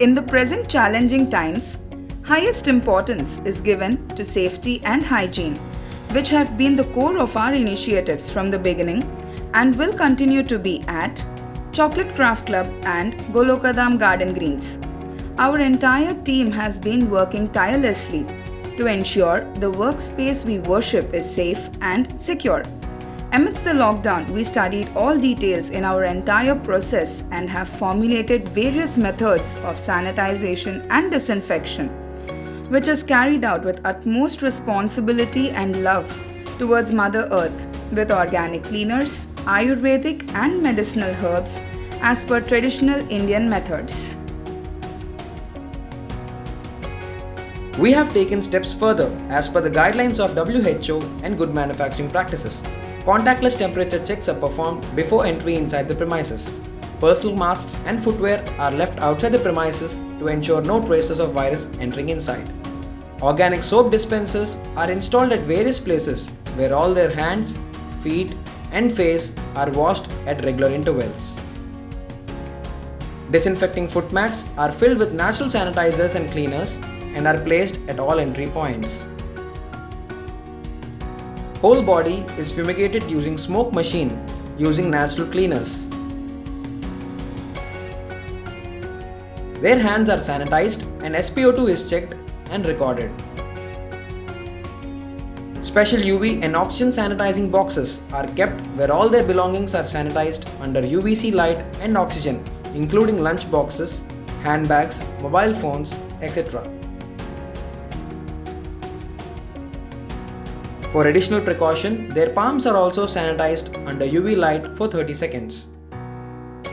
In the present challenging times, highest importance is given to safety and hygiene, which have been the core of our initiatives from the beginning and will continue to be at Chocolate Craft Club and Golokadam Garden Greens. Our entire team has been working tirelessly to ensure the workspace we worship is safe and secure. Amidst the lockdown, we studied all details in our entire process and have formulated various methods of sanitization and disinfection, which is carried out with utmost responsibility and love towards Mother Earth with organic cleaners, Ayurvedic and medicinal herbs as per traditional Indian methods. We have taken steps further as per the guidelines of WHO and good manufacturing practices. Contactless temperature checks are performed before entry inside the premises. Personal masks and footwear are left outside the premises to ensure no traces of virus entering inside. Organic soap dispensers are installed at various places where all their hands, feet and face are washed at regular intervals. Disinfecting foot mats are filled with natural sanitizers and cleaners and are placed at all entry points. Whole body is fumigated using smoke machine using natural cleaners. Their hands are sanitized and SpO2 is checked and recorded. Special UV and oxygen sanitizing boxes are kept where all their belongings are sanitized under UVC light and oxygen, including lunch boxes, handbags, mobile phones, etc. For additional precaution, their palms are also sanitized under UV light for 30 seconds.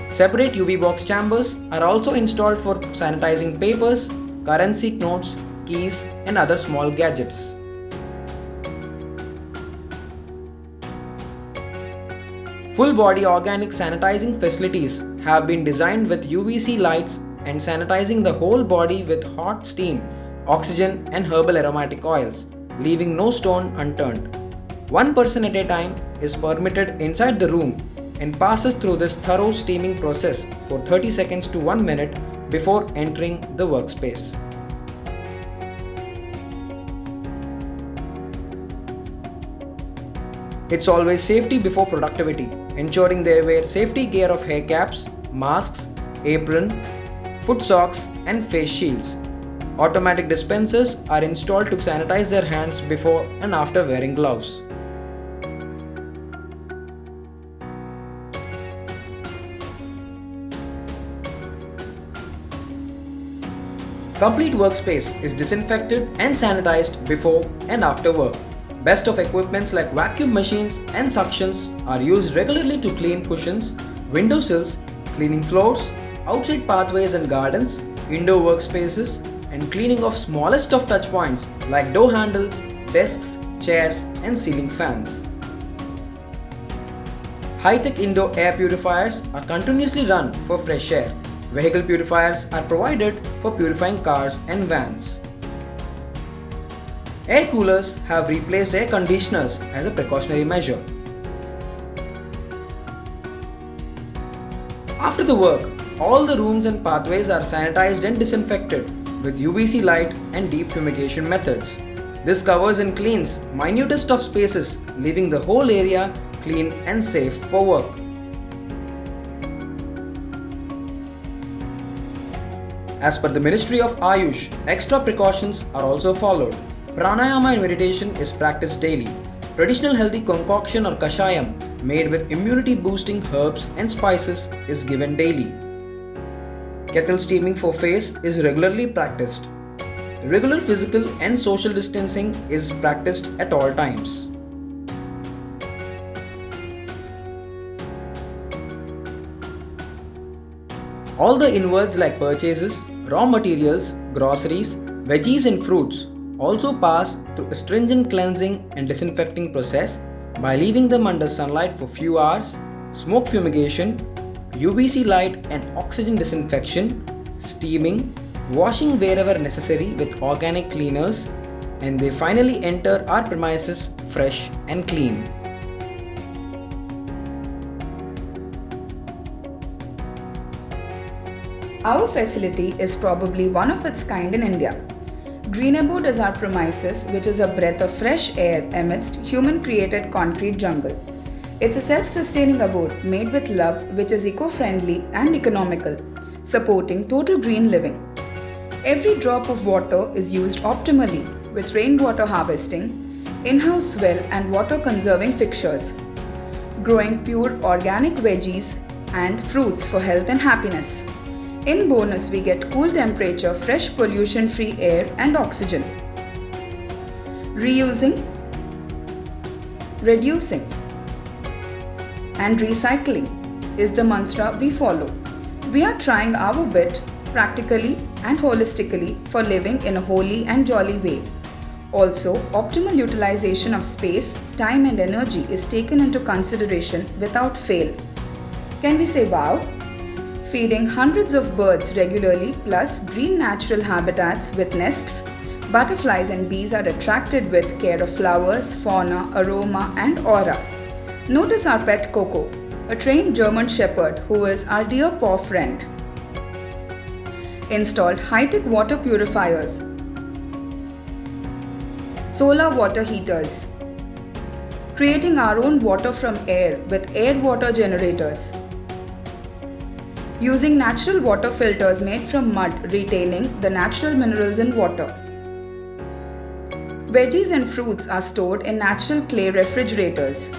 Separate UV box chambers are also installed for sanitizing papers, currency notes, keys and other small gadgets. Full body organic sanitizing facilities have been designed with UVC lights and sanitizing the whole body with hot steam, oxygen and herbal aromatic oils, leaving no stone unturned. One person at a time is permitted inside the room and passes through this thorough steaming process for 30 seconds to 1 minute before entering the workspace. It's always safety before productivity, ensuring they wear safety gear of hair caps, masks, apron, foot socks and face shields. Automatic dispensers are installed to sanitize their hands before and after wearing gloves. Complete workspace is disinfected and sanitized before and after work. Best of equipments like vacuum machines and suctions are used regularly to clean cushions, windowsills, cleaning floors, outside pathways and gardens, indoor workspaces, and cleaning of smallest of touch points like door handles, desks, chairs, and ceiling fans. High-tech indoor air purifiers are continuously run for fresh air. Vehicle purifiers are provided for purifying cars and vans. Air coolers have replaced air conditioners as a precautionary measure. After the work, all the rooms and pathways are sanitized and disinfected with UVC light and deep fumigation methods. This covers and cleans minutest of spaces, leaving the whole area clean and safe for work. As per the Ministry of Ayush, extra precautions are also followed. Pranayama and meditation is practiced daily. Traditional healthy concoction or kashayam made with immunity boosting herbs and spices is given daily. Kettle steaming for face is regularly practiced. Regular physical and social distancing is practiced at all times. All the inwards like purchases, raw materials, groceries, veggies and fruits also pass through a stringent cleansing and disinfecting process by leaving them under sunlight for few hours, smoke fumigation, UVC light and oxygen disinfection, steaming, washing wherever necessary with organic cleaners, and they finally enter our premises fresh and clean. Our facility is probably one of its kind in India. Green Abode is our premises, which is a breath of fresh air amidst human-created concrete jungle. It's a self-sustaining abode made with love, which is eco-friendly and economical, supporting total green living. Every drop of water is used optimally with rainwater harvesting, in-house well and water-conserving fixtures, growing pure organic veggies and fruits for health and happiness. In bonus, we get cool temperature, fresh pollution-free air and oxygen. Reusing, reducing, and recycling is the mantra we follow. We are trying our bit practically and holistically for living in a holy and jolly way. Also, optimal utilization of space, time and energy is taken into consideration without fail. Can we say wow? Feeding hundreds of birds regularly plus green natural habitats with nests, butterflies and bees are attracted with care of flowers, fauna, aroma and aura. Notice our pet Coco, a trained German Shepherd who is our dear paw friend. Installed high-tech water purifiers, solar water heaters, creating our own water from air with air water generators, using natural water filters made from mud retaining the natural minerals in water. Veggies and fruits are stored in natural clay refrigerators.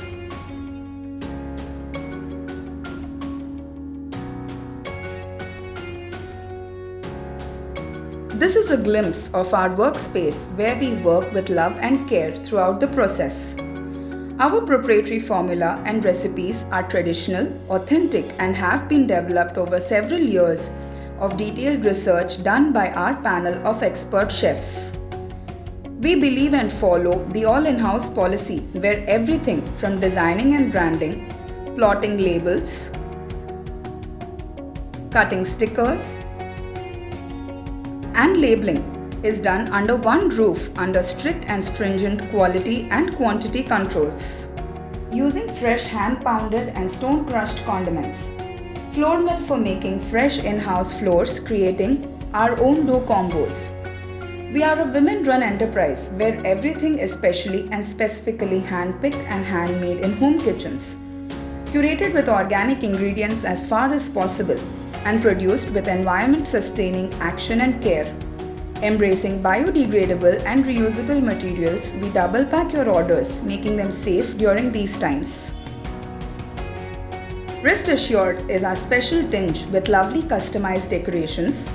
This is a glimpse of our workspace where we work with love and care throughout the process. Our proprietary formula and recipes are traditional, authentic and have been developed over several years of detailed research done by our panel of expert chefs. We believe and follow the all in-house policy where everything from designing and branding, plotting labels, cutting stickers, and labeling is done under one roof under strict and stringent quality and quantity controls. Using fresh hand-pounded and stone-crushed condiments. Flour mill for making fresh in-house flours, creating our own dough combos. We are a women-run enterprise where everything is specially and specifically hand-picked and handmade in home kitchens. Curated with organic ingredients as far as possible and produced with environment-sustaining action and care. Embracing biodegradable and reusable materials, we double pack your orders, making them safe during these times. Rest Assured is our special tinge with lovely customized decorations,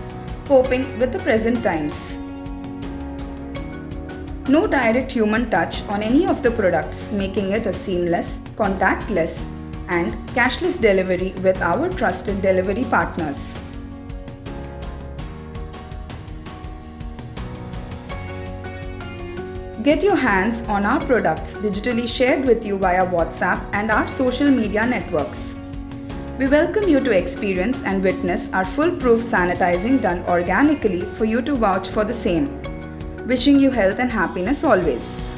coping with the present times. No direct human touch on any of the products, making it a seamless, contactless, and cashless delivery with our trusted delivery partners. Get your hands on our products digitally shared with you via WhatsApp and our social media networks. We welcome you to experience and witness our foolproof sanitizing done organically for you to vouch for the same. Wishing you health and happiness always.